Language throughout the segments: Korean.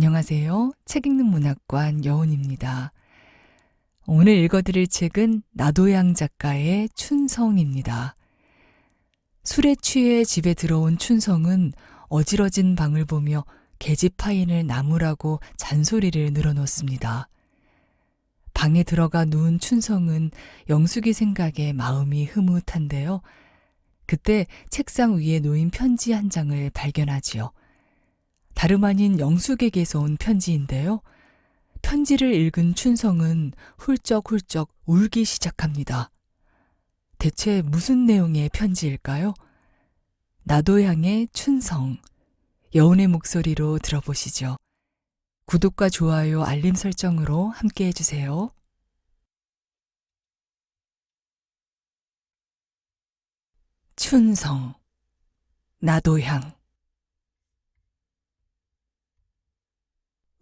안녕하세요. 책 읽는 문학관 여운입니다. 오늘 읽어드릴 책은 나도양 작가의 춘성입니다. 술에 취해 집에 들어온 춘성은 어지러진 방을 보며 계집 파인을 나무라고 잔소리를 늘어놓습니다. 방에 들어가 누운 춘성은 영숙이 생각에 마음이 흐뭇한데요. 그때 책상 위에 놓인 편지 한 장을 발견하지요. 다름 아닌 영숙에게서 온 편지인데요. 편지를 읽은 춘성은 훌쩍훌쩍 울기 시작합니다. 대체 무슨 내용의 편지일까요? 나도양의 춘성, 여운의 목소리로 들어보시죠. 구독과 좋아요, 알림 설정으로 함께 해주세요. 춘성, 나도양.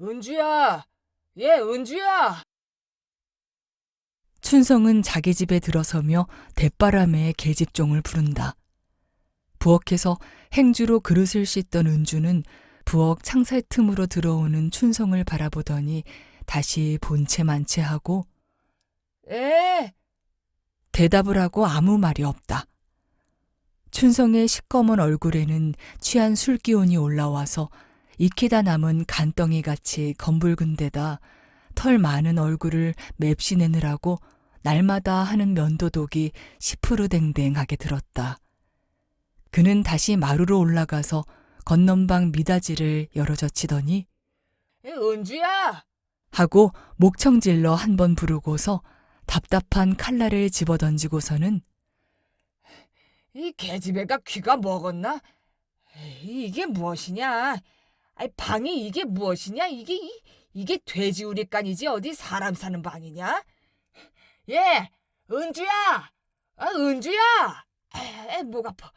은주야! 은주야! 춘성은 자기 집에 들어서며 대바람에 계집종을 부른다. 부엌에서 행주로 그릇을 씻던 은주는 부엌 창살 틈으로 들어오는 춘성을 바라보더니 다시 본체만체 하고 대답을 하고 아무 말이 없다. 춘성의 시꺼먼 얼굴에는 취한 술기운이 올라와서 익히다 남은 간덩이같이 검붉은 데다 털 많은 얼굴을 맵시내느라고 날마다 하는 면도독이 시푸르댕댕하게 들었다. 그는 다시 마루로 올라가서 건넌방 미닫이를 열어젖히더니 은주야! 하고 목청질러 한 번 부르고서 답답한 칼날을 집어던지고서는 이 계집애가 귀가 먹었나? 이게 무엇이냐? 방이 이게 무엇이냐? 이게 돼지우리간이지 어디 사람 사는 방이냐? 은주야! 은주야! 목 아파.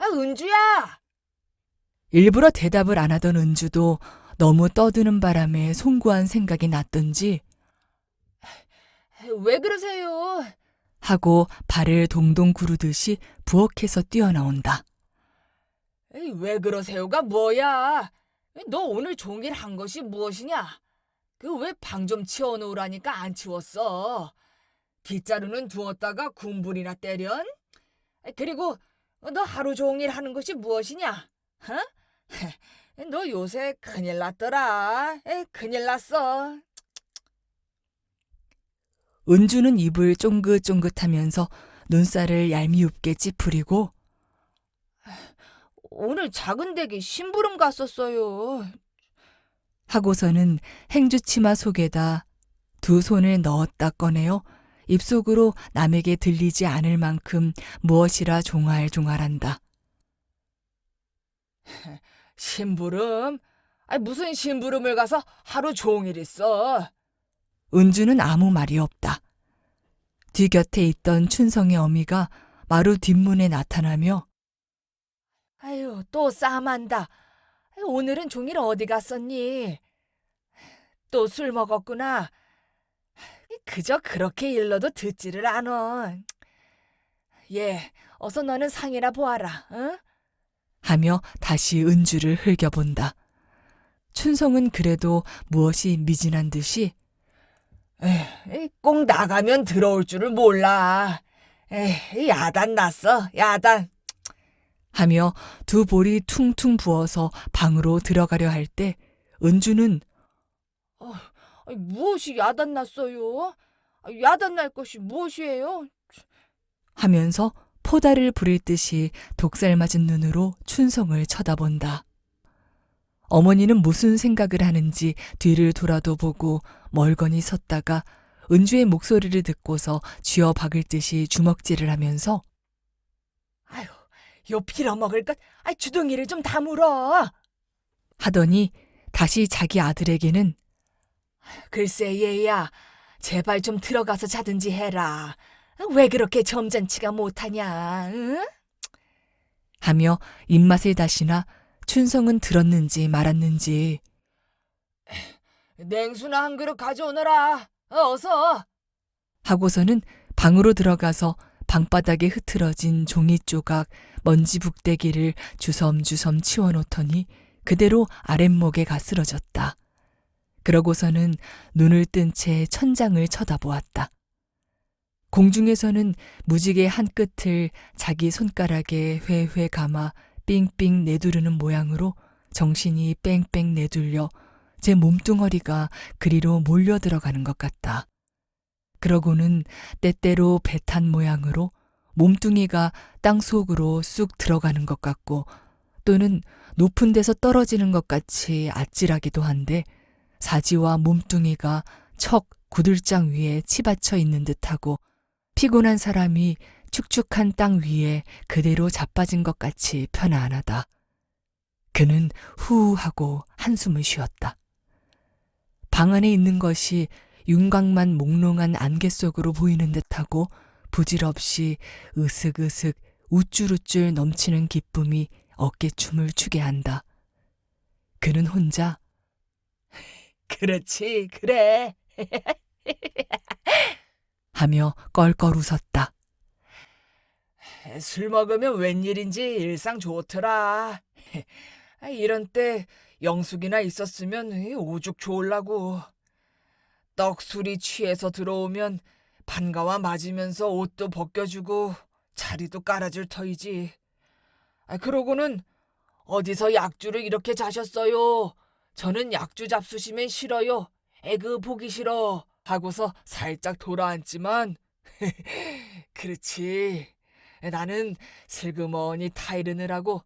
은주야! 일부러 대답을 안 하던 은주도 너무 떠드는 바람에 송구한 생각이 났던지 왜 그러세요? 하고 발을 동동 구르듯이 부엌에서 뛰어나온다. 왜 그러세요가 뭐야? 너 오늘 종일 한 것이 무엇이냐? 그 왜 방 좀 치워놓으라니까 안 치웠어? 빗자루는 두었다가 군불이나 때련? 그리고 너 하루 종일 하는 것이 무엇이냐? 너 요새 큰일 났더라. 큰일 났어. 은주는 입을 쫑긋쫑긋하면서 눈살을 얄미웁게 찌푸리고 오늘 작은 댁에 심부름 갔었어요. 하고서는 행주치마 속에다 두 손을 넣었다 꺼내어 입속으로 남에게 들리지 않을 만큼 무엇이라 종알종알한다. 심부름? 무슨 심부름을 가서 하루 종일 있어? 은주는 아무 말이 없다. 뒤 곁에 있던 춘성의 어미가 마루 뒷문에 나타나며 아유, 또 싸움한다. 오늘은 종일 어디 갔었니? 또 술 먹었구나. 그저 그렇게 일러도 듣지를 않어. 어서 너는 상이나 보아라. 응? 하며 다시 은주를 흘겨본다. 춘성은 그래도 무엇이 미진한 듯이 꼭 나가면 들어올 줄을 몰라. 야단 났어, 야단. 하며 두 볼이 퉁퉁 부어서 방으로 들어가려 할 때 은주는 무엇이 야단 났어요? 야단 날 것이 무엇이에요? 하면서 포다를 부릴 듯이 독살 맞은 눈으로 춘성을 쳐다본다. 어머니는 무슨 생각을 하는지 뒤를 돌아도 보고 멀거니 섰다가 은주의 목소리를 듣고서 쥐어 박을 듯이 주먹질을 하면서 요 빌어먹을 것, 주둥이를 좀 다물어. 하더니 다시 자기 아들에게는 글쎄 얘야, 제발 좀 들어가서 자든지 해라. 왜 그렇게 점잖지가 못하냐? 응? 하며 입맛을 다시나 춘성은 들었는지 말았는지 냉수나 한 그릇 가져오너라. 어서. 하고서는 방으로 들어가서 방바닥에 흐트러진 종이 조각, 먼지 북대기를 주섬주섬 치워놓더니 그대로 아랫목에 가 쓰러졌다. 그러고서는 눈을 뜬 채 천장을 쳐다보았다. 공중에서는 무지개 한 끝을 자기 손가락에 회회 감아 삥삥 내두르는 모양으로 정신이 뺑뺑 내둘려 제 몸뚱어리가 그리로 몰려 들어가는 것 같다. 그러고는 때때로 배탄 모양으로 몸뚱이가 땅속으로 쑥 들어가는 것 같고 또는 높은 데서 떨어지는 것 같이 아찔하기도 한데 사지와 몸뚱이가 척 구들장 위에 치받쳐 있는 듯하고 피곤한 사람이 축축한 땅 위에 그대로 자빠진 것 같이 편안하다. 그는 후 하고 한숨을 쉬었다. 방 안에 있는 것이 윤곽만 몽롱한 안개 속으로 보이는 듯하고 부질없이 으슥으슥 우쭐우쭐 넘치는 기쁨이 어깨춤을 추게 한다. 그는 혼자 그렇지, 그래. 하며 껄껄 웃었다. 술 먹으면 웬일인지 일상 좋더라. 이런 때 영숙이나 있었으면 오죽 좋으려고. 떡술이 취해서 들어오면 반가워 맞으면서 옷도 벗겨주고 자리도 깔아줄 터이지. 그러고는 어디서 약주를 이렇게 자셨어요? 저는 약주 잡수시면 싫어요. 에그 보기 싫어. 하고서 살짝 돌아앉지만 그렇지. 나는 슬그머니 타이르느라고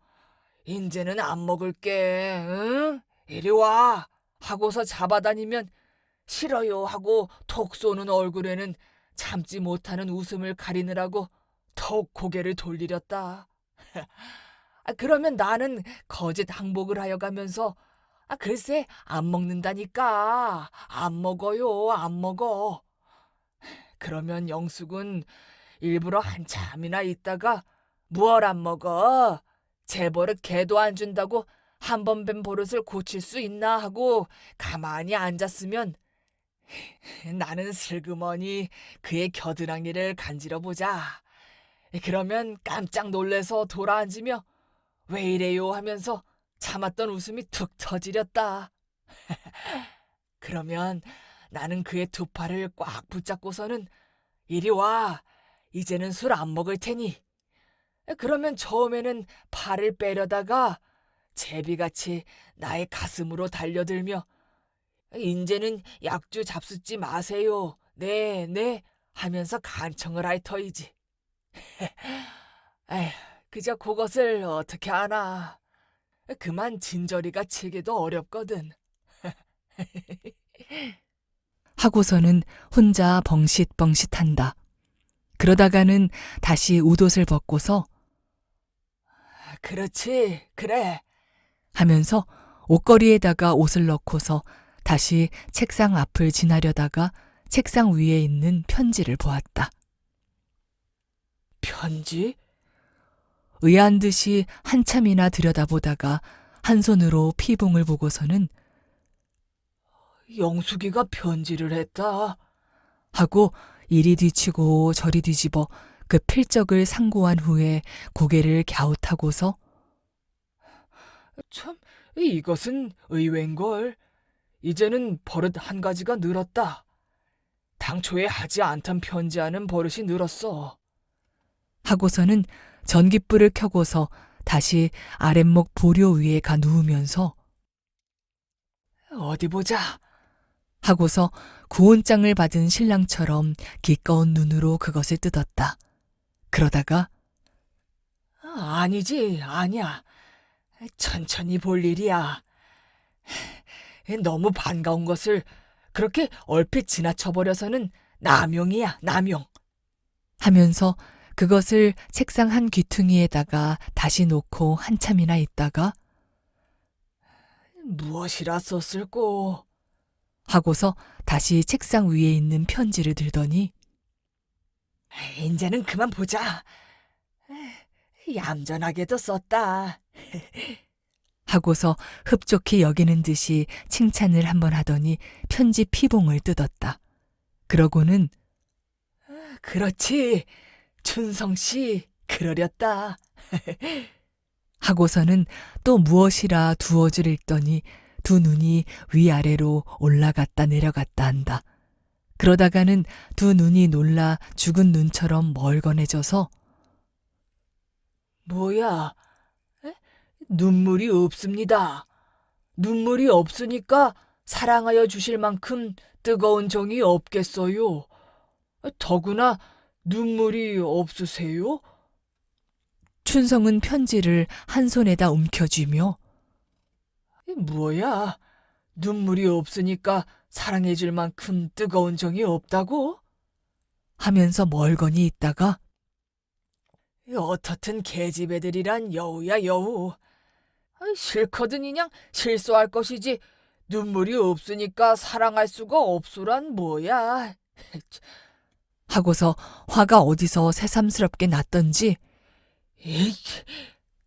인제는 안 먹을게. 응? 이리 와. 하고서 잡아다니면 싫어요 하고 톡 쏘는 얼굴에는 참지 못하는 웃음을 가리느라고 더욱 고개를 돌리렸다. 그러면 나는 거짓 항복을 하여 가면서 글쎄 안 먹는다니까. 안 먹어요. 안 먹어. 그러면 영숙은 일부러 한참이나 있다가 무얼 안 먹어? 제 버릇 개도 안 준다고 한 번 뵌 버릇을 고칠 수 있나 하고 가만히 앉았으면 나는 슬그머니 그의 겨드랑이를 간지러 보자. 그러면 깜짝 놀래서 돌아앉으며 왜 이래요 하면서 참았던 웃음이 툭 터지렸다. 그러면 나는 그의 두 팔을 꽉 붙잡고서는 이리 와. 이제는 술 안 먹을 테니. 그러면 처음에는 팔을 빼려다가 제비같이 나의 가슴으로 달려들며 인제는 약주 잡숫지 마세요. 네, 네 하면서 간청을 할 터이지. 에휴, 그저 그것을 어떻게 하나. 그만 진저리가 치기도 어렵거든. 하고서는 혼자 벙싯벙싯한다. 그러다가는 다시 웃옷을 벗고서 그렇지, 그래. 하면서 옷걸이에다가 옷을 넣고서 다시 책상 앞을 지나려다가 책상 위에 있는 편지를 보았다. 편지? 의아한 듯이 한참이나 들여다보다가 한 손으로 피봉을 보고서는 영숙이가 편지를 했다. 하고 이리 뒤치고 저리 뒤집어 그 필적을 상고한 후에 고개를 갸웃하고서 참, 이것은 의외인걸. 이제는 버릇 한 가지가 늘었다. 당초에 하지 않던 편지하는 버릇이 늘었어. 하고서는 전깃불을 켜고서 다시 아랫목 보료 위에 가 누우면서 어디 보자. 하고서 구온장을 받은 신랑처럼 기꺼운 눈으로 그것을 뜯었다. 그러다가 아니지, 아니야. 천천히 볼 일이야. 너무 반가운 것을 그렇게 얼핏 지나쳐버려서는 남용이야, 남용. 하면서 그것을 책상 한 귀퉁이에다가 다시 놓고 한참이나 있다가 무엇이라 썼을꼬? 하고서 다시 책상 위에 있는 편지를 들더니 이제는 그만 보자. 얌전하게도 썼다. 하고서 흡족히 여기는 듯이 칭찬을 한번 하더니 편지 피봉을 뜯었다. 그러고는 그렇지, 춘성 씨, 그러렸다. 하고서는 또 무엇이라 두어 줄 읽더니 두 눈이 위아래로 올라갔다 내려갔다 한다. 그러다가는 두 눈이 놀라 죽은 눈처럼 멀거해져서 뭐야? 에? 눈물이 없습니다. 눈물이 없으니까 사랑하여 주실 만큼 뜨거운 정이 없겠어요. 더구나 눈물이 없으세요? 춘성은 편지를 한 손에다 움켜쥐며 뭐야? 눈물이 없으니까 사랑해 줄 만큼 뜨거운 정이 없다고? 하면서 멀거니 있다가 어떻든 계집애들이란 여우야 여우. 싫거든 이냥 실수할 것이지 눈물이 없으니까 사랑할 수가 없소란 뭐야. 하고서 화가 어디서 새삼스럽게 났던지 에이,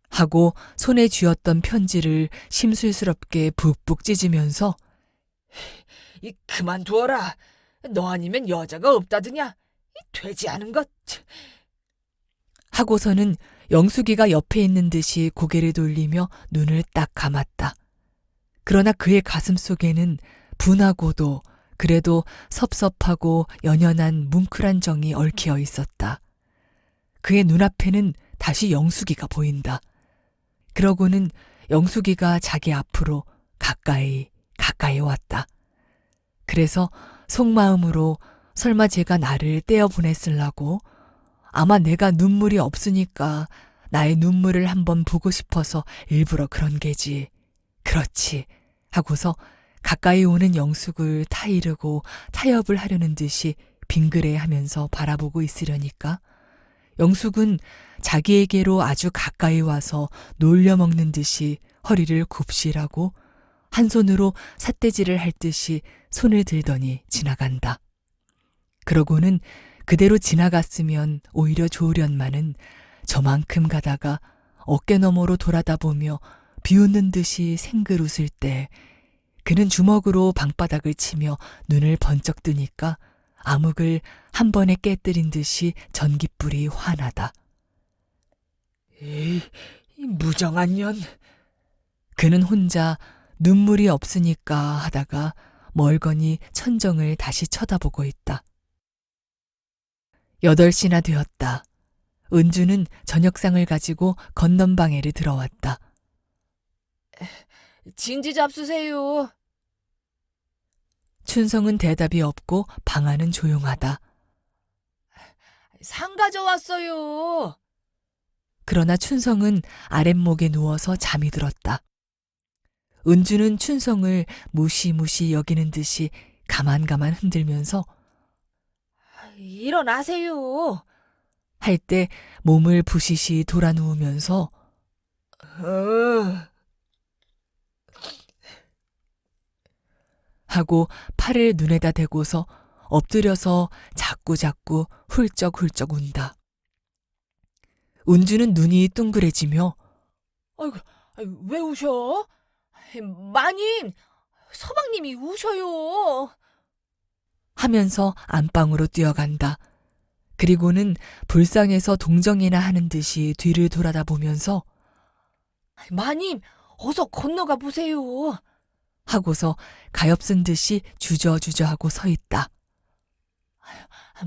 하고 손에 쥐었던 편지를 심술스럽게 북북 찢으면서 그만두어라. 너 아니면 여자가 없다더냐. 되지 않은 것. 하고서는 영숙이가 옆에 있는 듯이 고개를 돌리며 눈을 딱 감았다. 그러나 그의 가슴 속에는 분하고도 그래도 섭섭하고 연연한 뭉클한 정이 얽혀 있었다. 그의 눈앞에는 다시 영숙이가 보인다. 그러고는 영숙이가 자기 앞으로 가까이 왔다. 그래서 속마음으로 설마 제가 나를 떼어보냈으려고 아마 내가 눈물이 없으니까 나의 눈물을 한번 보고 싶어서 일부러 그런 게지. 그렇지. 하고서 가까이 오는 영숙을 타이르고 타협을 하려는 듯이 빙그레하면서 바라보고 있으려니까 영숙은 자기에게로 아주 가까이 와서 놀려먹는 듯이 허리를 굽시라고 한 손으로 삿대질을 할 듯이 손을 들더니 지나간다. 그러고는 그대로 지나갔으면 오히려 좋으련마는 저만큼 가다가 어깨너머로 돌아다 보며 비웃는 듯이 생글 웃을 때 그는 주먹으로 방바닥을 치며 눈을 번쩍 뜨니까 암흑을 한 번에 깨뜨린 듯이 전깃불이 환하다. 에이, 이 무정한 년. 그는 혼자 눈물이 없으니까 하다가 멀거니 천정을 다시 쳐다보고 있다. 8시나 되었다. 은주는 저녁상을 가지고 건넌방에를 들어왔다. 진지 잡수세요. 춘성은 대답이 없고 방 안은 조용하다. 상 가져왔어요. 그러나 춘성은 아랫목에 누워서 잠이 들었다. 은주는 춘성을 무시무시 여기는 듯이 가만가만 흔들면서 일어나세요. 할 때 몸을 부시시 돌아 누우면서 하고 팔을 눈에다 대고서 엎드려서 자꾸자꾸 훌쩍훌쩍 운다. 은주는 눈이 둥그레지며 아이고, 왜 우셔? 마님, 서방님이 우셔요. 하면서 안방으로 뛰어간다. 그리고는 불쌍해서 동정이나 하는 듯이 뒤를 돌아다 보면서 마님, 어서 건너가 보세요. 하고서 가엾은 듯이 주저주저하고 서 있다.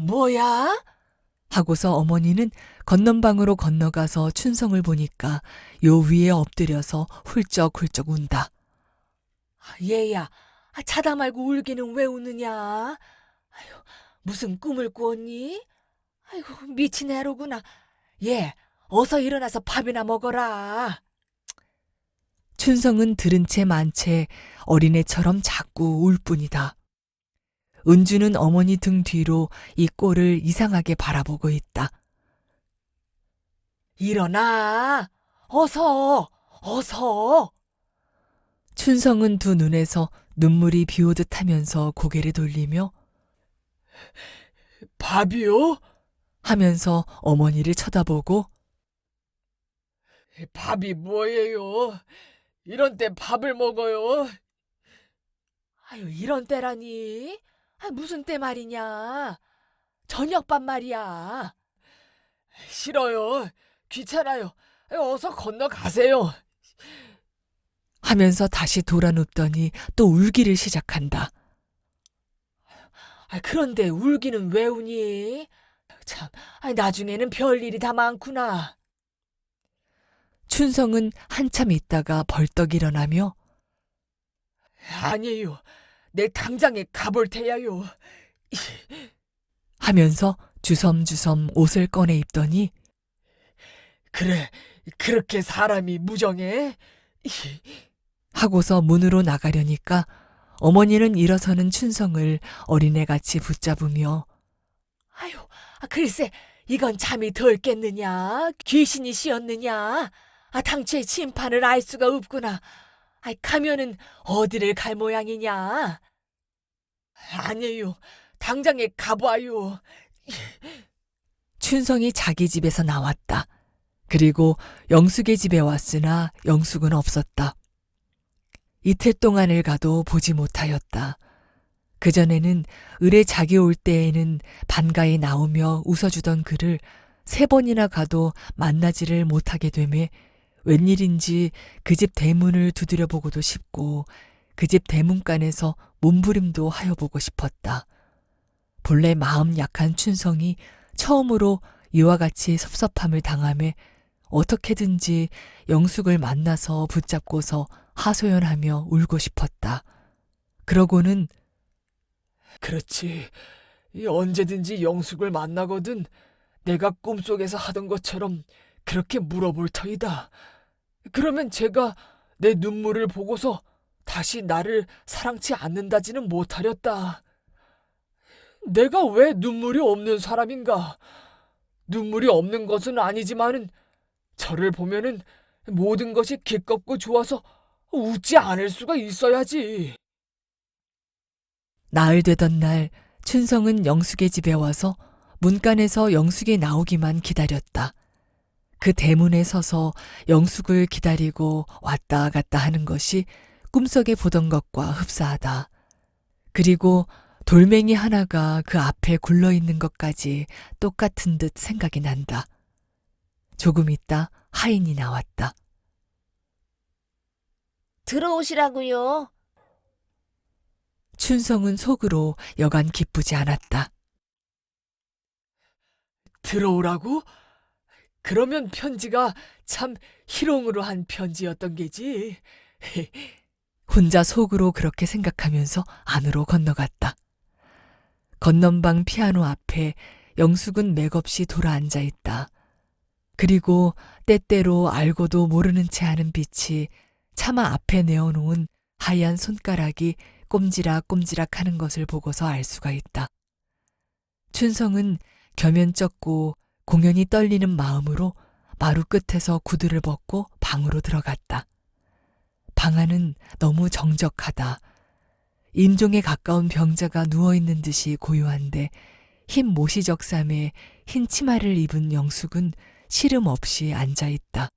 뭐야? 하고서 어머니는 건넌방으로 건너가서 춘성을 보니까 요 위에 엎드려서 훌쩍훌쩍 운다. 얘야, 자다 말고 울기는 왜 우느냐? 아유, 무슨 꿈을 꾸었니? 아이고, 미친 애로구나. 얘, 어서 일어나서 밥이나 먹어라. 춘성은 들은 채 만 채 어린애처럼 자꾸 울 뿐이다. 은주는 어머니 등 뒤로 이 꼴을 이상하게 바라보고 있다. 일어나. 어서, 어서. 춘성은 두 눈에서 눈물이 비오듯 하면서 고개를 돌리며 밥이요? 하면서 어머니를 쳐다보고 밥이 뭐예요? 이런 때 밥을 먹어요? 아유, 이런 때라니? 무슨 때 말이냐? 저녁밥 말이야. 싫어요. 귀찮아요. 어서 건너가세요. 하면서 다시 돌아눕더니 또 울기를 시작한다. 그런데 울기는 왜 우니? 참, 나중에는 별일이 다 많구나. 춘성은 한참 있다가 벌떡 일어나며 아니에요. 내 당장에 가볼 테야요. 하면서 주섬주섬 옷을 꺼내 입더니 그래, 그렇게 사람이 무정해? 하고서 문으로 나가려니까 어머니는 일어서는 춘성을 어린애같이 붙잡으며 아유, 글쎄, 이건 잠이 덜 깼느냐? 귀신이 씌었느냐? 당최 심판을 알 수가 없구나. 가면은 어디를 갈 모양이냐? 아니에요. 당장에 가봐요. 춘성이 자기 집에서 나왔다. 그리고 영숙의 집에 왔으나 영숙은 없었다. 이틀 동안을 가도 보지 못하였다. 그전에는 을에 자기 올 때에는 반가이 나오며 웃어주던 그를 3번이나 가도 만나지를 못하게 되매 웬일인지 그 집 대문을 두드려보고도 싶고 그 집 대문간에서 몸부림도 하여보고 싶었다. 본래 마음 약한 춘성이 처음으로 이와 같이 섭섭함을 당하며 어떻게든지 영숙을 만나서 붙잡고서 하소연하며 울고 싶었다. 그러고는 그렇지. 언제든지 영숙을 만나거든 내가 꿈속에서 하던 것처럼 그렇게 물어볼 터이다. 그러면 제가 내 눈물을 보고서 다시 나를 사랑치 않는다지는 못하렸다. 내가 왜 눈물이 없는 사람인가? 눈물이 없는 것은 아니지만은 저를 보면은 모든 것이 기껍고 좋아서 웃지 않을 수가 있어야지. 나흘 되던 날 춘성은 영숙의 집에 와서 문간에서 영숙이 나오기만 기다렸다. 그 대문에 서서 영숙을 기다리고 왔다 갔다 하는 것이 꿈속에 보던 것과 흡사하다. 그리고 돌멩이 하나가 그 앞에 굴러있는 것까지 똑같은 듯 생각이 난다. 조금 있다 하인이 나왔다. 들어오시라고요. 춘성은 속으로 여간 기쁘지 않았다. 들어오라고? 그러면 편지가 참 희롱으로 한 편지였던 게지. 혼자 속으로 그렇게 생각하면서 안으로 건너갔다. 건넌방 피아노 앞에 영숙은 맥없이 돌아앉아 있다. 그리고 때때로 알고도 모르는 채 하는 빛이 차마 앞에 내어놓은 하얀 손가락이 꼼지락꼼지락 하는 것을 보고서 알 수가 있다. 춘성은 겸연쩍고 공연히 떨리는 마음으로 마루 끝에서 구두를 벗고 방으로 들어갔다. 방 안은 너무 정적하다. 임종에 가까운 병자가 누워있는 듯이 고요한데 흰 모시적삼에 흰 치마를 입은 영숙은 시름 없이 앉아있다.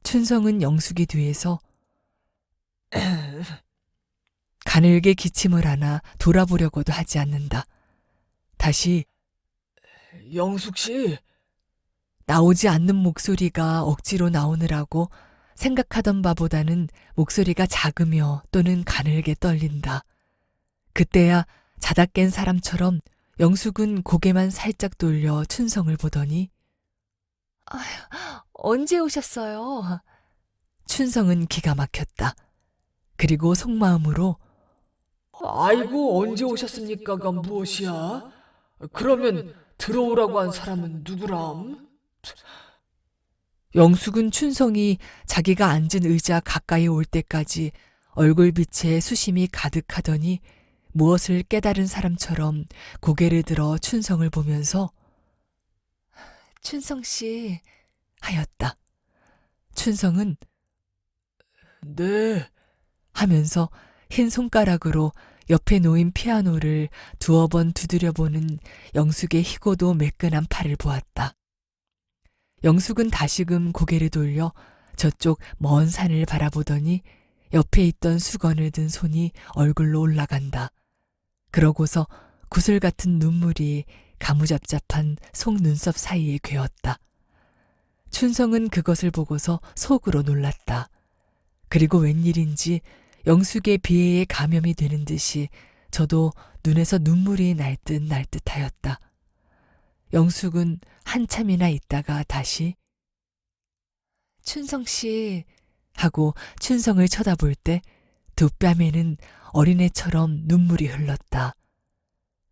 춘성은 영숙이 뒤에서 가늘게 기침을 하나 돌아보려고도 하지 않는다. 다시 영숙 씨, 나오지 않는 목소리가 억지로 나오느라고 생각하던 바보다는 목소리가 작으며 또는 가늘게 떨린다. 그때야 자다 깬 사람처럼 영숙은 고개만 살짝 돌려 춘성을 보더니 언제 오셨어요? 춘성은 기가 막혔다. 그리고 속마음으로 아이고 언제 오셨습니까가 무엇이야? 그러면 들어오라고 한 사람은 누구람? 영숙은 춘성이 자기가 앉은 의자 가까이 올 때까지 얼굴빛에 수심이 가득하더니 무엇을 깨달은 사람처럼 고개를 들어 춘성을 보면서 춘성 씨, 하였다. 춘성은 네, 하면서 흰 손가락으로 옆에 놓인 피아노를 2번 두드려보는 영숙의 희고도 매끈한 팔을 보았다. 영숙은 다시금 고개를 돌려 저쪽 먼 산을 바라보더니 옆에 있던 수건을 든 손이 얼굴로 올라간다. 그러고서 구슬 같은 눈물이 가무잡잡한 속눈썹 사이에 괴었다. 춘성은 그것을 보고서 속으로 놀랐다. 그리고 웬일인지 영숙의 비애에 감염이 되는 듯이 저도 눈에서 눈물이 날 듯하였다. 영숙은 한참이나 있다가 다시 춘성 씨 하고 춘성을 쳐다볼 때 두 뺨에는 어린애처럼 눈물이 흘렀다.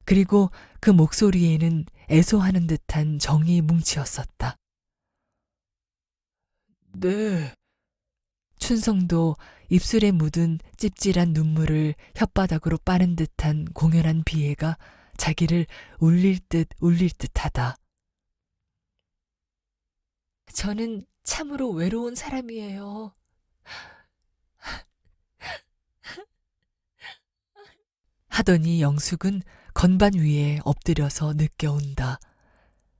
그리고 그 목소리에는 애소하는 듯한 정이 뭉치었었다. 네. 춘성도 입술에 묻은 찝찝한 눈물을 혓바닥으로 빠는 듯한 공연한 비애가 자기를 울릴 듯하다. 저는 참으로 외로운 사람이에요. 하더니 영숙은 건반 위에 엎드려서 느껴온다.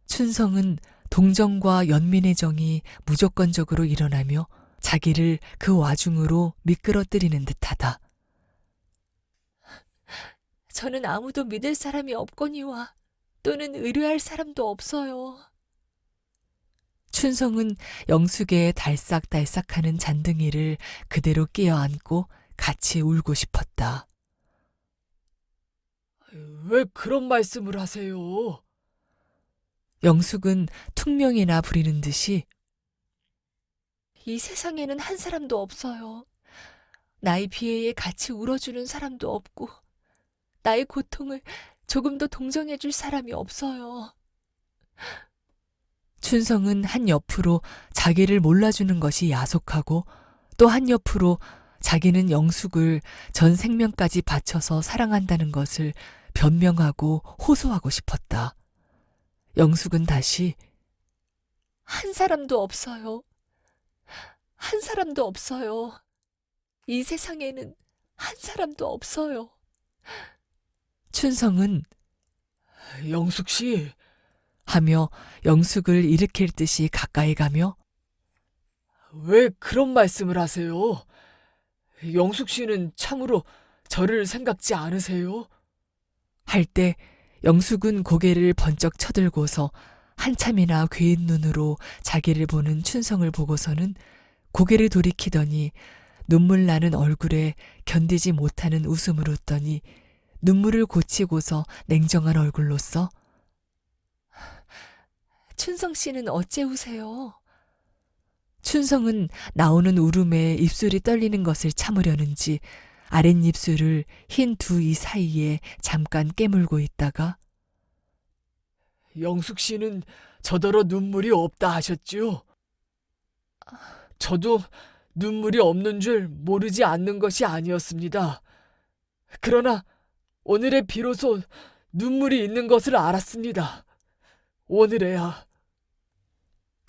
춘성은 동정과 연민의 정이 무조건적으로 일어나며 자기를 그 와중으로 미끄러뜨리는 듯하다. 저는 아무도 믿을 사람이 없거니와 또는 의뢰할 사람도 없어요. 춘성은 영숙의 달싹달싹하는 잔등이를 그대로 끼어안고 같이 울고 싶었다. 왜 그런 말씀을 하세요? 영숙은 퉁명이나 부리는 듯이 이 세상에는 한 사람도 없어요. 나의 비애에 같이 울어주는 사람도 없고 나의 고통을 조금 더 동정해 줄 사람이 없어요. 춘성은 한 옆으로 자기를 몰라주는 것이 야속하고 또 한 옆으로 자기는 영숙을 전 생명까지 바쳐서 사랑한다는 것을 변명하고 호소하고 싶었다. 영숙은 다시 한 사람도 없어요. 한 사람도 없어요. 이 세상에는 한 사람도 없어요. 춘성은 영숙 씨, 하며 영숙을 일으킬 듯이 가까이 가며 왜 그런 말씀을 하세요? 영숙 씨는 참으로 저를 생각지 않으세요? 할 때 영숙은 고개를 번쩍 쳐들고서 한참이나 괴인 눈으로 자기를 보는 춘성을 보고서는 고개를 돌이키더니 눈물 나는 얼굴에 견디지 못하는 웃음을 웃더니 눈물을 고치고서 냉정한 얼굴로서 춘성 씨는 어째 우세요? 춘성은 나오는 울음에 입술이 떨리는 것을 참으려는지 아랫입술을 흰 두 이 사이에 잠깐 깨물고 있다가 영숙 씨는 저더러 눈물이 없다 하셨죠? 저도 눈물이 없는 줄 모르지 않는 것이 아니었습니다. 그러나 오늘에 비로소 눈물이 있는 것을 알았습니다. 오늘에야.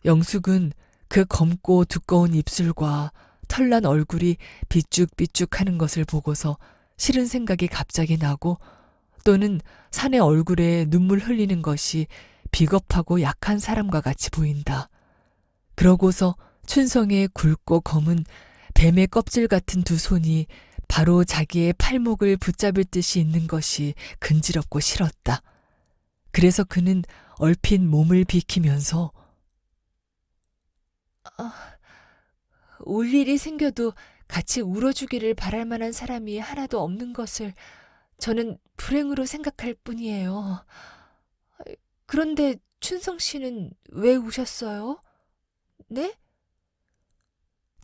영숙은 그 검고 두꺼운 입술과 털난 얼굴이 비쭉비쭉하는 것을 보고서 싫은 생각이 갑자기 나고 또는 사내 얼굴에 눈물 흘리는 것이 비겁하고 약한 사람과 같이 보인다. 그러고서 춘성의 굵고 검은 뱀의 껍질 같은 두 손이 바로 자기의 팔목을 붙잡을 듯이 있는 것이 근지럽고 싫었다. 그래서 그는 얼핏 몸을 비키면서 울 일이 생겨도 같이 울어주기를 바랄 만한 사람이 하나도 없는 것을 저는 불행으로 생각할 뿐이에요. 그런데 춘성 씨는 왜 우셨어요? 네?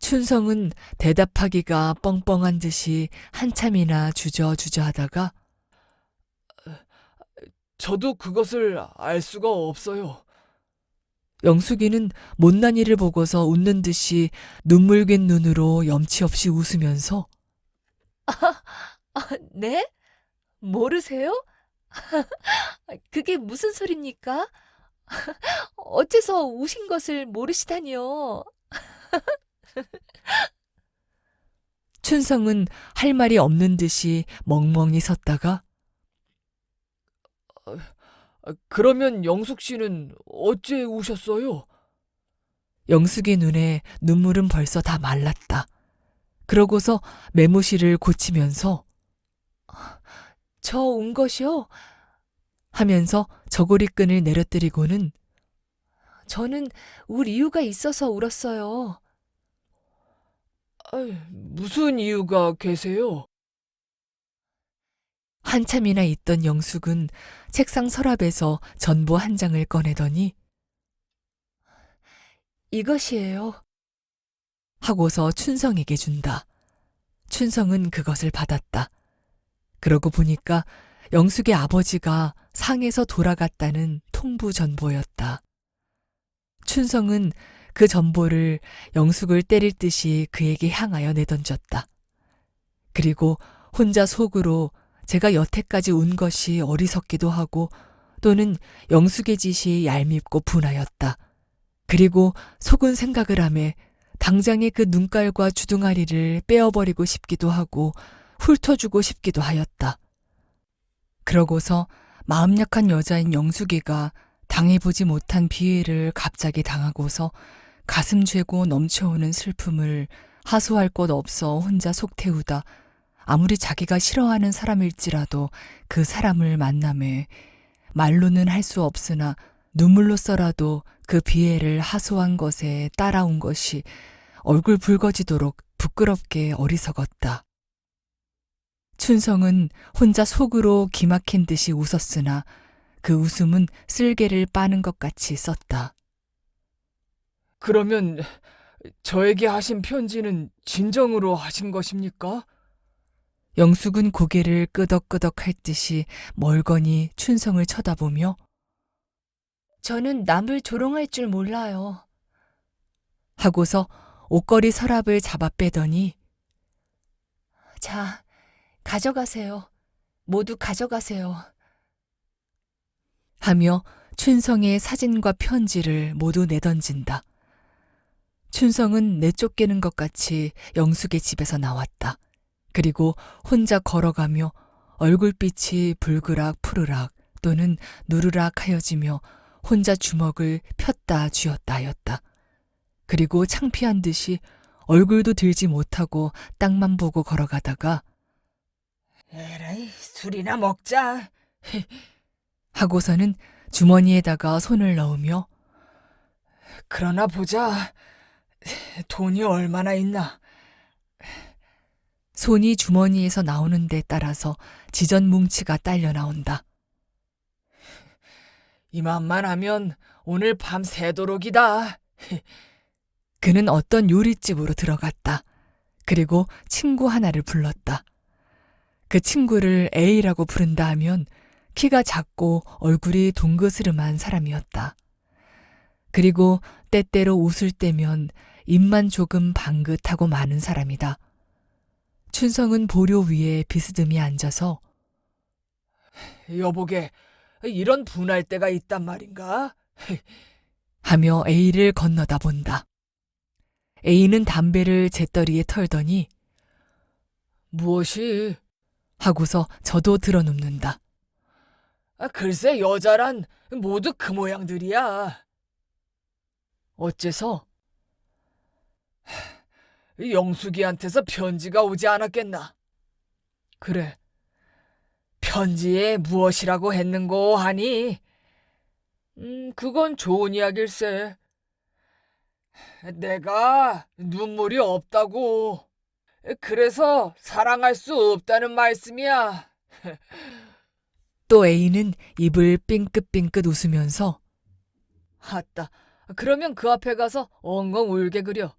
춘성은 대답하기가 뻥뻥한 듯이 한참이나 주저하다가 저도 그것을 알 수가 없어요. 영숙이는 못난 이를 보고서 웃는 듯이 눈물갠 눈으로 염치 없이 웃으면서 네? 모르세요? 그게 무슨 소리입니까? 어째서 우신 것을 모르시다니요? 춘성은 할 말이 없는 듯이 멍멍이 섰다가 그러면 영숙 씨는 어째 우셨어요? 영숙의 눈에 눈물은 벌써 다 말랐다. 그러고서 매무실을 고치면서 저 운 것이요? 하면서 저고리끈을 내려뜨리고는 저는 울 이유가 있어서 울었어요. 무슨 이유가 계세요? 한참이나 있던 영숙은 책상 서랍에서 전보 한 장을 꺼내더니 이것이에요. 하고서 춘성에게 준다. 춘성은 그것을 받았다. 그러고 보니까 영숙의 아버지가 상에서 돌아갔다는 통부 전보였다. 춘성은 그 전보를 영숙을 때릴 듯이 그에게 향하여 내던졌다. 그리고 혼자 속으로 제가 여태까지 운 것이 어리석기도 하고 또는 영숙의 짓이 얄밉고 분하였다. 그리고 속은 생각을 하매 당장에 그 눈깔과 주둥아리를 빼어버리고 싶기도 하고 훑어주고 싶기도 하였다. 그러고서 마음 약한 여자인 영숙이가 당해보지 못한 비애를 갑자기 당하고서 가슴 죄고 넘쳐오는 슬픔을 하소할 것 없어 혼자 속 태우다 아무리 자기가 싫어하는 사람일지라도 그 사람을 만남에 말로는 할 수 없으나 눈물로써라도 그 비애를 하소한 것에 따라온 것이 얼굴 붉어지도록 부끄럽게 어리석었다. 춘성은 혼자 속으로 기막힌 듯이 웃었으나 그 웃음은 쓸개를 빠는 것 같이 썼다. 그러면 저에게 하신 편지는 진정으로 하신 것입니까? 영숙은 고개를 끄덕끄덕 할 듯이 멀거니 춘성을 쳐다보며 저는 남을 조롱할 줄 몰라요. 하고서 옷걸이 서랍을 잡아 빼더니 자, 가져가세요. 모두 가져가세요. 하며 춘성의 사진과 편지를 모두 내던진다. 춘성은 내쫓기는 것 같이 영숙의 집에서 나왔다. 그리고 혼자 걸어가며 얼굴빛이 불그락 푸르락 또는 누르락 하여지며 혼자 주먹을 폈다 쥐었다 하였다. 그리고 창피한 듯이 얼굴도 들지 못하고 땅만 보고 걸어가다가 에라이, 술이나 먹자. 하고서는 주머니에다가 손을 넣으며 그러나 보자. 돈이 얼마나 있나? 손이 주머니에서 나오는 데 따라서 지전 뭉치가 딸려 나온다. 이만만 하면 오늘 밤 새도록이다. 그는 어떤 요리집으로 들어갔다. 그리고 친구 하나를 불렀다. 그 친구를 A라고 부른다 하면 키가 작고 얼굴이 동그스름한 사람이었다. 그리고 때때로 웃을 때면 입만 조금 방긋하고 마는 사람이다. 춘성은 보료 위에 비스듬히 앉아서 여보게, 이런 분할 때가 있단 말인가? 하며 A를 건너다 본다. A는 담배를 재떨이에 털더니 무엇이? 하고서 저도 들어눕는다. 글쎄 여자란 모두 그 모양들이야. 어째서? 영숙이한테서 편지가 오지 않았겠나? 그래. 편지에 무엇이라고 했는고 하니? 그건 좋은 이야길세. 내가 눈물이 없다고. 그래서 사랑할 수 없다는 말씀이야. 또 A는 입을 삥긋삥긋 웃으면서 아따, 그러면 그 앞에 가서 엉엉 울게 그려.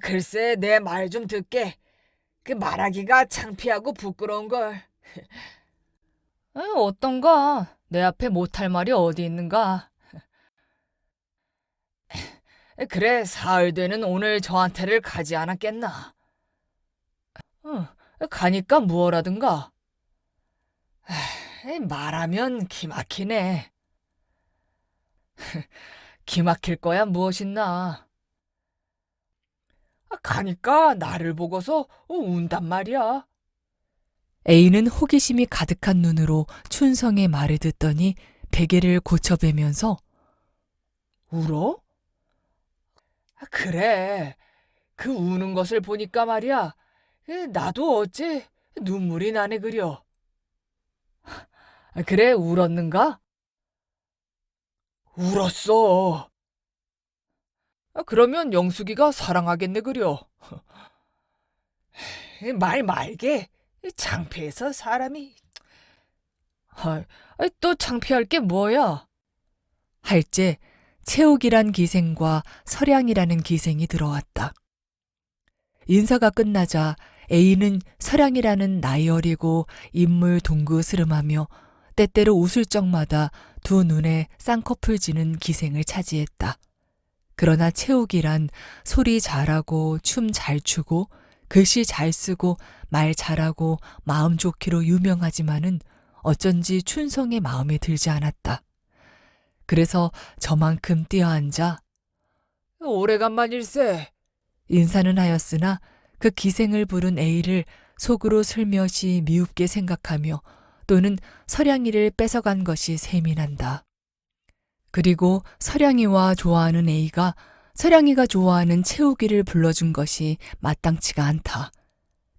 글쎄 내 말 좀 듣게. 그 말하기가 창피하고 부끄러운걸. 어떤가? 내 앞에 못할 말이 어디 있는가? 그래, 사흘 되는 오늘 저한테를 가지 않았겠나? 가니까 무엇라든가? 말하면 기막히네. 기막힐 거야 무엇있나? 가니까 나를 보고서 운단 말이야. A는 호기심이 가득한 눈으로 춘성의 말을 듣더니 베개를 고쳐배면서 울어? 그래. 그 우는 것을 보니까 말이야. 나도 어째 눈물이 나네 그려. 그래, 울었는가? 울었어. 그러면 영숙이가 사랑하겠네 그려. 말 말게. 창피해서 사람이. 또 창피할 게 뭐야? 할째 채옥이란 기생과 서량이라는 기생이 들어왔다. 인사가 끝나자 A는 서량이라는 나이 어리고 인물 동그스름하며 때때로 웃을 적마다 두 눈에 쌍꺼풀 지는 기생을 차지했다. 그러나 채옥이란 소리 잘하고 춤 잘 추고 글씨 잘 쓰고 말 잘하고 마음 좋기로 유명하지만은 어쩐지 춘성의 마음에 들지 않았다. 그래서 저만큼 뛰어앉아 오래간만일세. 인사는 하였으나 그 기생을 부른 A를 속으로 슬며시 미웁게 생각하며 또는 서량이를 뺏어간 것이 셈이 난다. 그리고 서량이와 좋아하는 A가 서량이가 좋아하는 채우기를 불러준 것이 마땅치가 않다.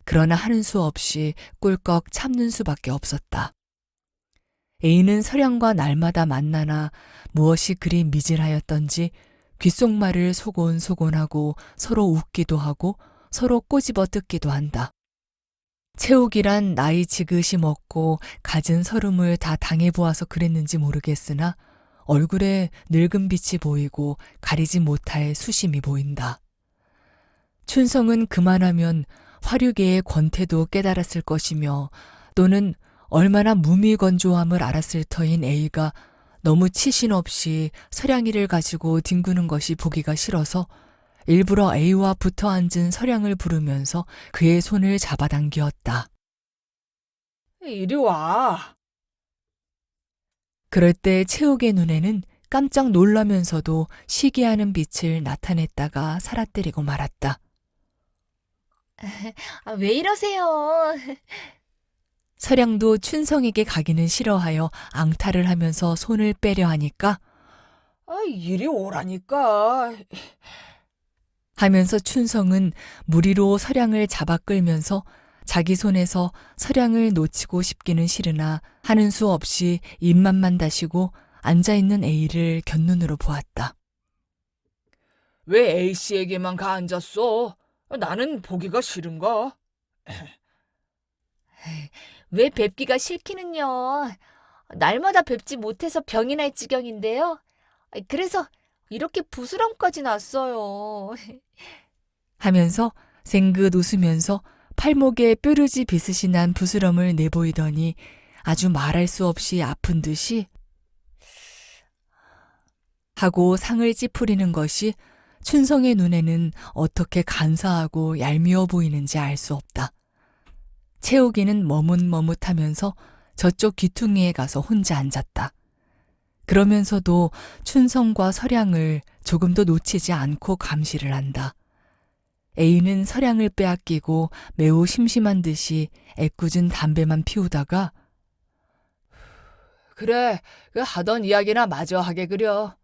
그러나 하는 수 없이 꿀꺽 참는 수밖에 없었다. A는 서량과 날마다 만나나 무엇이 그리 미질하였던지 귓속말을 소곤소곤하고 서로 웃기도 하고 서로 꼬집어 뜯기도 한다. 채옥이란 나이 지긋이 먹고 갖은 서름을 다 당해보아서 그랬는지 모르겠으나 얼굴에 늙은 빛이 보이고 가리지 못할 수심이 보인다. 춘성은 그만하면 화류계의 권태도 깨달았을 것이며 또는 얼마나 무미건조함을 알았을 터인 A가 너무 치신 없이 서량이를 가지고 뒹구는 것이 보기가 싫어서 일부러 A와 붙어 앉은 서량을 부르면서 그의 손을 잡아당기었다. 이리 와. 그럴 때 채옥의 눈에는 깜짝 놀라면서도 시기하는 빛을 나타냈다가 살아뜨리고 말았다. 왜 이러세요? 서량도 춘성에게 가기는 싫어하여 앙탈을 하면서 손을 빼려 하니까 이리 오라니까. 하면서 춘성은 무리로 서량을 잡아 끌면서 자기 손에서 서량을 놓치고 싶기는 싫으나 하는 수 없이 입맛만 다시고 앉아있는 A를 곁눈으로 보았다. 왜 A씨에게만 가 앉았어? 나는 보기가 싫은가? 왜 뵙기가 싫기는요. 날마다 뵙지 못해서 병이 날 지경인데요. 그래서 이렇게 부스럼까지 났어요. 하면서 생긋 웃으면서 팔목에 뾰루지 비슷이 난 부스럼을 내보이더니 아주 말할 수 없이 아픈 듯이 하고 상을 찌푸리는 것이 춘성의 눈에는 어떻게 간사하고 얄미워 보이는지 알 수 없다. 채옥이는 머뭇머뭇하면서 저쪽 귀퉁이에 가서 혼자 앉았다. 그러면서도 춘성과 서량을 조금도 놓치지 않고 감시를 한다. A는 서량을 빼앗기고 매우 심심한 듯이 애꿎은 담배만 피우다가 그래, 하던 이야기나 마저 하게 그려.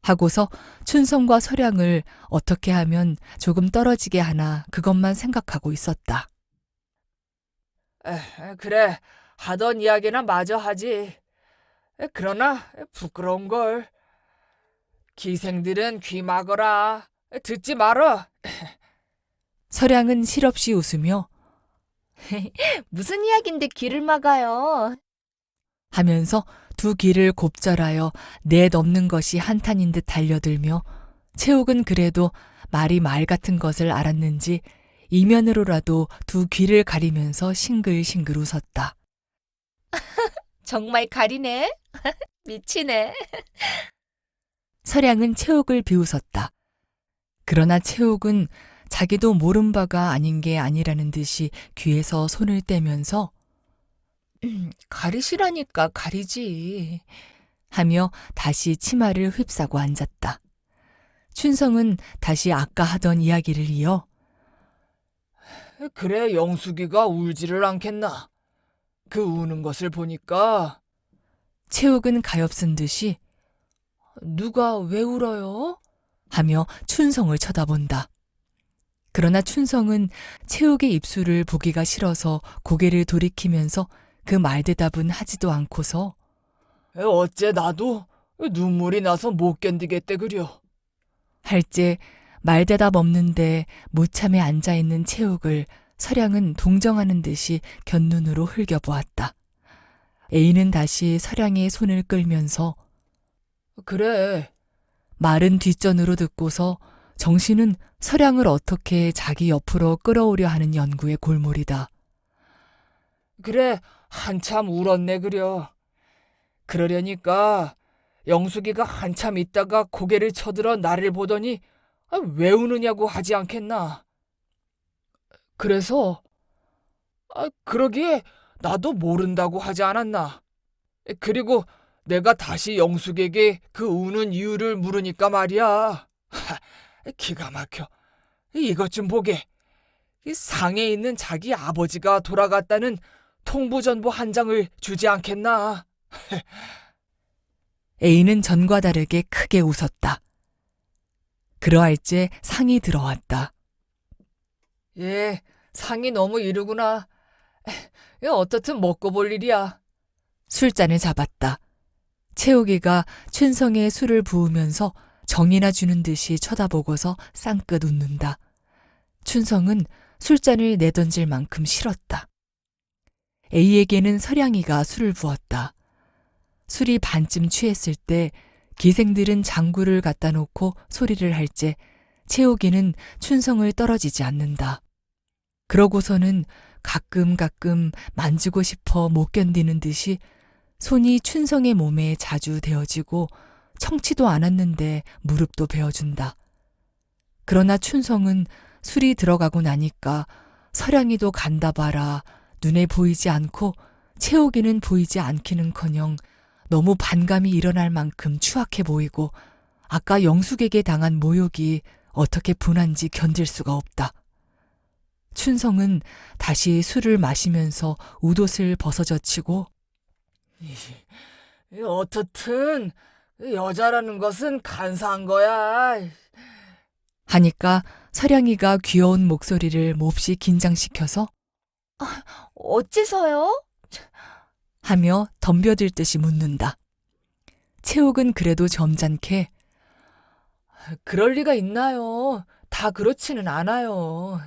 하고서 춘성과 서량을 어떻게 하면 조금 떨어지게 하나 그것만 생각하고 있었다. 그래, 하던 이야기나 마저 하지. 그러나 부끄러운걸. 기생들은 귀 막어라. 듣지 말어. 서량은 실없이 웃으며 무슨 이야기인데 귀를 막아요? 하면서 두 귀를 곱절하여 내넘는 것이 한탄인 듯 달려들며 채옥은 그래도 말이 말 같은 것을 알았는지 이면으로라도 두 귀를 가리면서 싱글싱글 웃었다. 정말 가리네. 미치네. 서량은 채옥을 비웃었다. 그러나 채옥은 자기도 모른 바가 아닌 게 아니라는 듯이 귀에서 손을 떼면서 가리시라니까 가리지. 하며 다시 치마를 휩싸고 앉았다. 춘성은 다시 아까 하던 이야기를 이어 그래, 영숙이가 울지를 않겠나. 그 우는 것을 보니까. 채옥은 가엾은 듯이 누가 왜 울어요? 하며 춘성을 쳐다본다. 그러나 춘성은 채옥의 입술을 보기가 싫어서 고개를 돌이키면서 그 말대답은 하지도 않고서 어째 나도 눈물이 나서 못 견디겠대 그려. 할제 말대답 없는데 무참에 앉아있는 채욱을 서량은 동정하는 듯이 곁눈으로 흘겨보았다. A는 다시 서량의 손을 끌면서 그래. 마른 뒷전으로 듣고서 정신은 서량을 어떻게 자기 옆으로 끌어오려 하는 연구의 골몰이다. 그래, 한참 울었네 그려. 그러려니까 영숙이가 한참 있다가 고개를 쳐들어 나를 보더니 왜 우느냐고 하지 않겠나. 그래서 그러기에 나도 모른다고 하지 않았나. 그리고 내가 다시 영숙에게 그 우는 이유를 물으니까 말이야. 기가 막혀. 이것 좀 보게. 이 상에 있는 자기 아버지가 돌아갔다는 통보전보 한 장을 주지 않겠나. A는 전과 다르게 크게 웃었다. 그러할째 상이 들어왔다. 예, 상이 너무 이르구나. 어떻든 먹고 볼 일이야. 술잔을 잡았다. 채우기가 춘성에 술을 부으면서 정이나 주는 듯이 쳐다보고서 쌍긋 웃는다. 춘성은 술잔을 내던질 만큼 싫었다. A에게는 서량이가 술을 부었다. 술이 반쯤 취했을 때 기생들은 장구를 갖다 놓고 소리를 할째 채우기는 춘성을 떨어지지 않는다. 그러고서는 가끔 만지고 싶어 못 견디는 듯이 손이 춘성의 몸에 자주 대어지고 청치도 않았는데 무릎도 베어준다. 그러나 춘성은 술이 들어가고 나니까 서량이도 간다 봐라 눈에 보이지 않고 채우기는 보이지 않기는커녕 너무 반감이 일어날 만큼 추악해 보이고 아까 영숙에게 당한 모욕이 어떻게 분한지 견딜 수가 없다. 춘성은 다시 술을 마시면서 웃옷을 벗어젖히고 어떻든 여자라는 것은 간사한 거야. 하니까 서량이가 귀여운 목소리를 몹시 긴장시켜서 어째서요? 하며 덤벼들 듯이 묻는다. 채욱은 그래도 점잖게 그럴 리가 있나요? 다 그렇지는 않아요.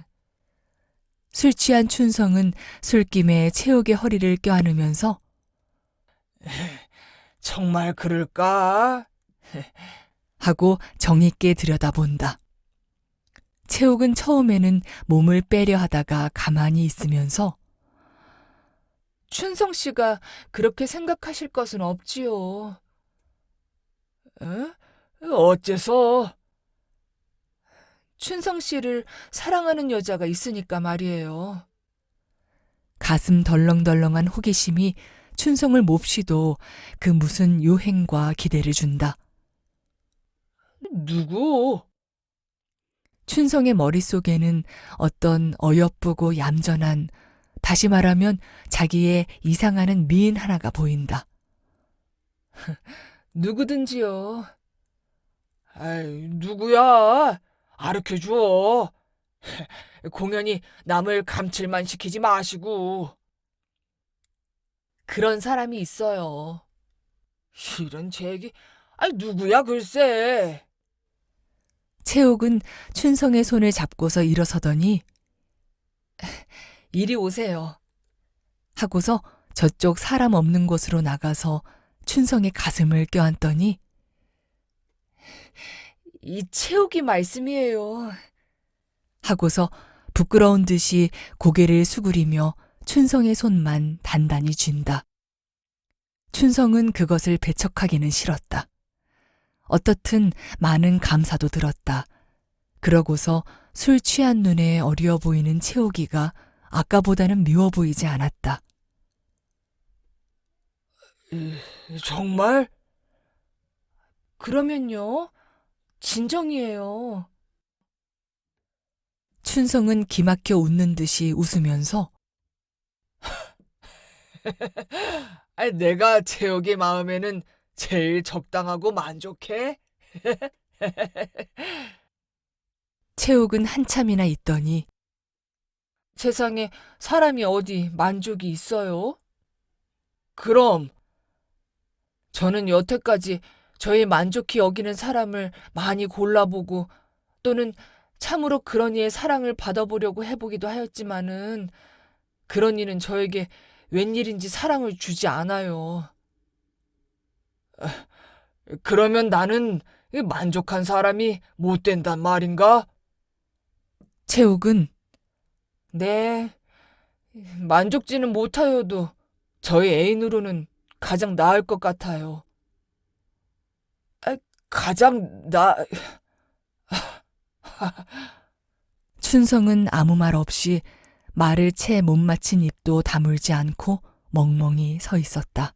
술 취한 춘성은 술김에 채욱의 허리를 껴안으면서 정말 그럴까? 하고 정있게 들여다본다. 채욱은 처음에는 몸을 빼려 하다가 가만히 있으면서 춘성 씨가 그렇게 생각하실 것은 없지요. 어째서? 춘성 씨를 사랑하는 여자가 있으니까 말이에요. 가슴 덜렁덜렁한 호기심이 춘성을 몹시도 그 무슨 요행과 기대를 준다. 누구? 춘성의 머릿속에는 어떤 어여쁘고 얌전한, 다시 말하면 자기의 이상하는 미인 하나가 보인다. 누구든지요. 아이, 누구야? 알려줘. 공연히 남을 감칠만 시키지 마시고. 그런 사람이 있어요. 이런 제기. 누구야 글쎄. 채욱은 춘성의 손을 잡고서 일어서더니 이리 오세요. 하고서 저쪽 사람 없는 곳으로 나가서 춘성의 가슴을 껴안더니 이 채욱이 말씀이에요. 하고서 부끄러운 듯이 고개를 수그리며 춘성의 손만 단단히 쥔다. 춘성은 그것을 배척하기는 싫었다. 어떻든 많은 감사도 들었다. 그러고서 술 취한 눈에 어리어 보이는 채우기가 아까보다는 미워 보이지 않았다. 정말? 그러면요. 진정이에요. 춘성은 기막혀 웃는 듯이 웃으면서 내가 채욱의 마음에는 제일 적당하고 만족해? 채욱은 한참이나 있더니 세상에 사람이 어디 만족이 있어요? 그럼 저는 여태까지 저희 만족히 여기는 사람을 많이 골라보고 또는 참으로 그런 이의 사랑을 받아보려고 해보기도 하였지만은 그런 이는 저에게 웬일인지 사랑을 주지 않아요. 그러면 나는 만족한 사람이 못 된단 말인가? 채욱은 네, 만족지는 못하여도 저희 애인으로는 가장 나을 것 같아요. 가장 춘성은 아무 말 없이 말을 채 못 마친 입도 다물지 않고 멍멍이 서 있었다.